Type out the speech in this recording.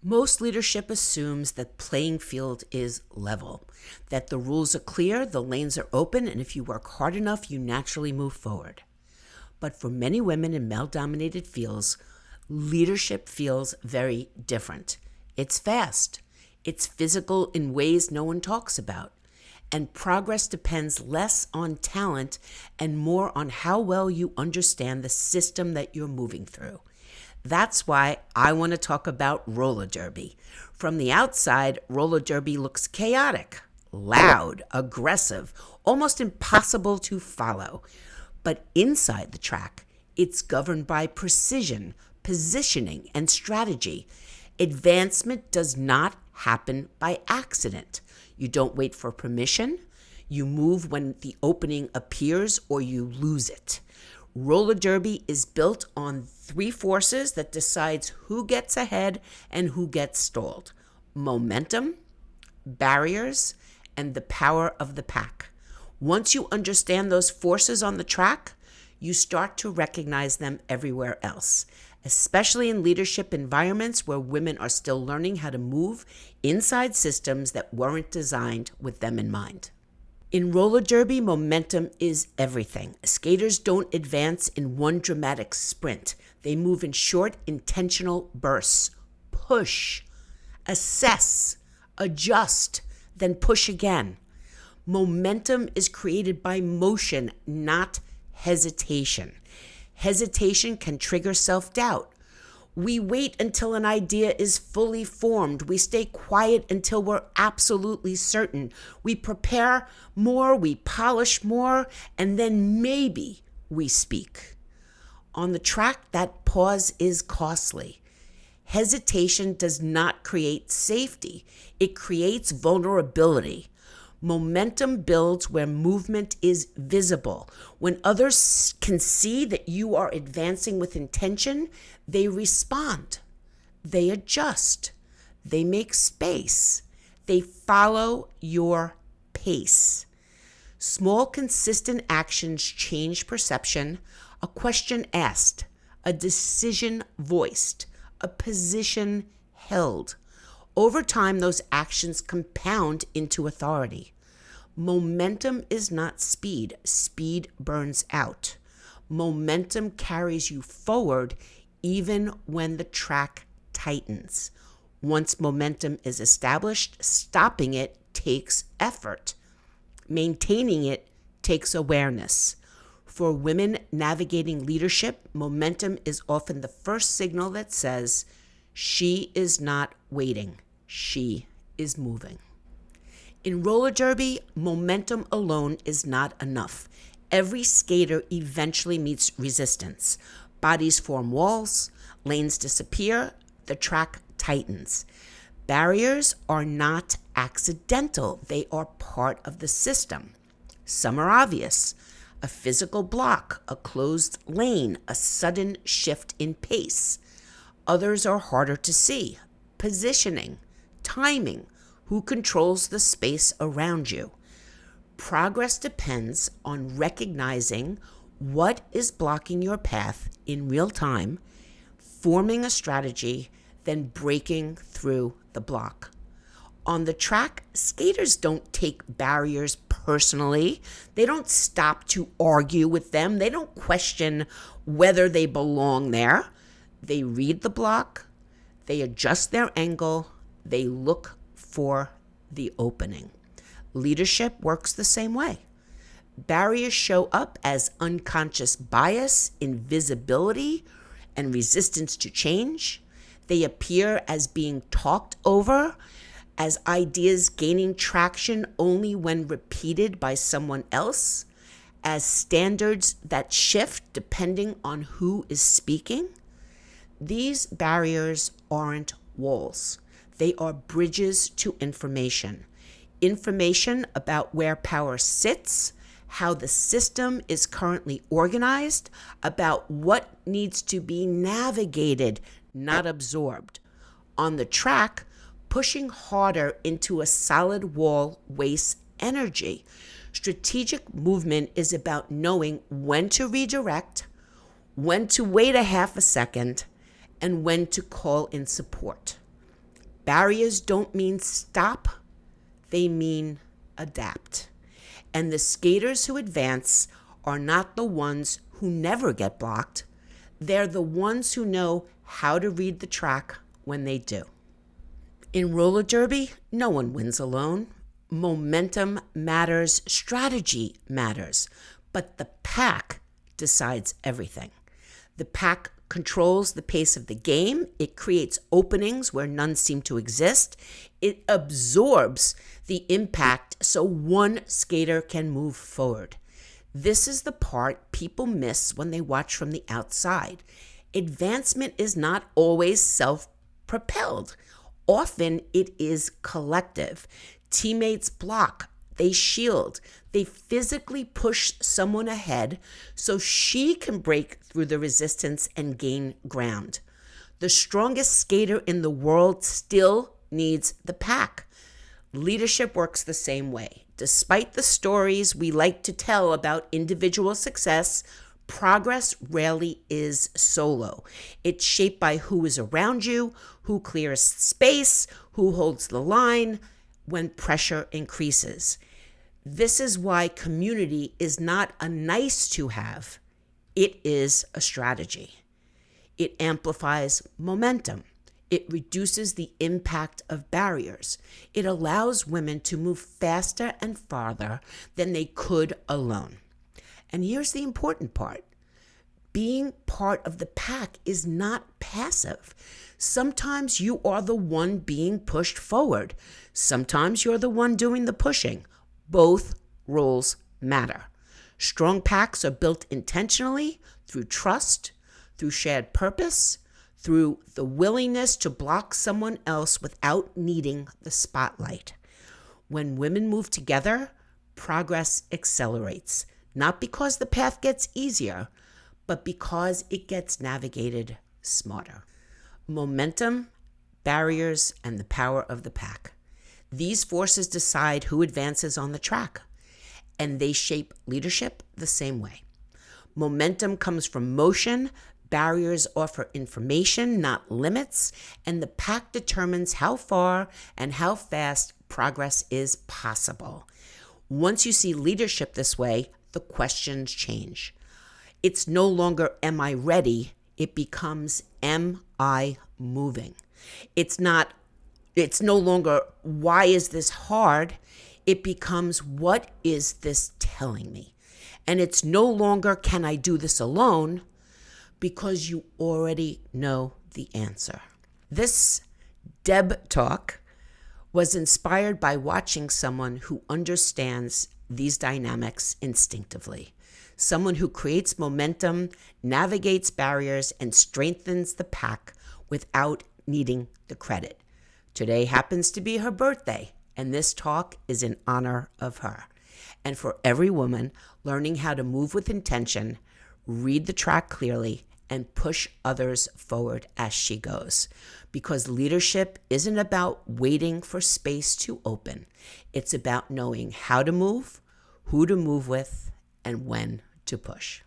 Most leadership assumes that playing field is level, that the rules are clear, the lanes are open, and if you work hard enough, you naturally move forward. But for many women in male-dominated fields, leadership feels very different. It's fast. It's physical in ways no one talks about. And progress depends less on talent and more on how well you understand the system that you're moving through. That's why I want to talk about roller derby. From the outside, roller derby looks chaotic, loud, aggressive, almost impossible to follow. But inside the track, it's governed by precision, positioning, and strategy. Advancement does not happen by accident. You don't wait for permission. You move when the opening appears or you lose it. Roller derby is built on three forces that decides who gets ahead and who gets stalled: momentum, barriers, and the power of the pack. Once you understand those forces on the track, you start to recognize them everywhere else, especially in leadership environments where women are still learning how to move inside systems that weren't designed with them in mind. In roller derby, momentum is everything. Skaters don't advance in one dramatic sprint. They move in short, intentional bursts. Push, assess, adjust, then push again. Momentum is created by motion, not hesitation. Hesitation can trigger self-doubt. We wait until an idea is fully formed. We stay quiet until we're absolutely certain. We prepare more, we polish more, and then maybe we speak. On the track, that pause is costly. Hesitation does not create safety. It creates vulnerability. Momentum builds where movement is visible. When others can see that you are advancing with intention, they respond. They adjust. They make space. They follow your pace. Small, consistent actions change perception. A question asked, a decision voiced, a position held. Over time, those actions compound into authority. Momentum is not speed. Speed burns out. Momentum carries you forward even when the track tightens. Once momentum is established, stopping it takes effort. Maintaining it takes awareness. For women navigating leadership, momentum is often the first signal that says, she is not waiting. She is moving. In roller derby, momentum alone is not enough. Every skater eventually meets resistance. Bodies form walls, lanes disappear, the track tightens. Barriers are not accidental. They are part of the system. Some are obvious: a physical block, a closed lane, a sudden shift in pace. Others are harder to see: positioning, timing, who controls the space around you. Progress depends on recognizing what is blocking your path in real time, forming a strategy, then breaking through the block. On the track, skaters don't take barriers personally. They don't stop to argue with them. They don't question whether they belong there. They read the block, they adjust their angle, they look for the opening. Leadership works the same way. Barriers show up as unconscious bias, invisibility, and resistance to change. They appear as being talked over, as ideas gaining traction only when repeated by someone else, as standards that shift depending on who is speaking. These barriers aren't walls. They are bridges to information. Information about where power sits, how the system is currently organized, about what needs to be navigated, not absorbed. On the track, pushing harder into a solid wall wastes energy. Strategic movement is about knowing when to redirect, when to wait a half a second, and when to call in support. Barriers don't mean stop, they mean adapt. And the skaters who advance are not the ones who never get blocked. They're the ones who know how to read the track when they do. In roller derby, no one wins alone. Momentum matters, strategy matters, but the pack decides everything. The pack controls the pace of the game. It creates openings where none seem to exist. It absorbs the impact so one skater can move forward. This is the part people miss when they watch from the outside. Advancement is not always self-propelled. Often it is collective. Teammates block, they shield, they physically push someone ahead so she can break through the resistance and gain ground. The strongest skater in the world still needs the pack. Leadership works the same way. Despite the stories we like to tell about individual success, progress rarely is solo. It's shaped by who is around you, who clears space, who holds the line when pressure increases. This is why community is not a nice to have. It is a strategy. It amplifies momentum. It reduces the impact of barriers. It allows women to move faster and farther than they could alone. And here's the important part. Being part of the pack is not passive. Sometimes you are the one being pushed forward. Sometimes you're the one doing the pushing. Both roles matter. Strong packs are built intentionally through trust, through shared purpose, through the willingness to block someone else without needing the spotlight. When women move together, progress accelerates, not because the path gets easier, but because it gets navigated smarter. Momentum, barriers, and the power of the pack. These forces decide who advances on the track, and they shape leadership the same way. Momentum comes from motion, barriers offer information, not limits, and the pack determines how far and how fast progress is possible. Once you see leadership this way, the questions change. It's no longer, am I ready? It becomes, am I moving? It's no longer, why is this hard? It becomes, what is this telling me? And it's no longer, can I do this alone? Because you already know the answer. This DebTalk was inspired by watching someone who understands these dynamics instinctively. Someone who creates momentum, navigates barriers, and strengthens the pack without needing the credit. Today happens to be her birthday, and this talk is in honor of her. And for every woman learning how to move with intention, read the track clearly, and push others forward as she goes. Because leadership isn't about waiting for space to open. It's about knowing how to move, who to move with, and when to push.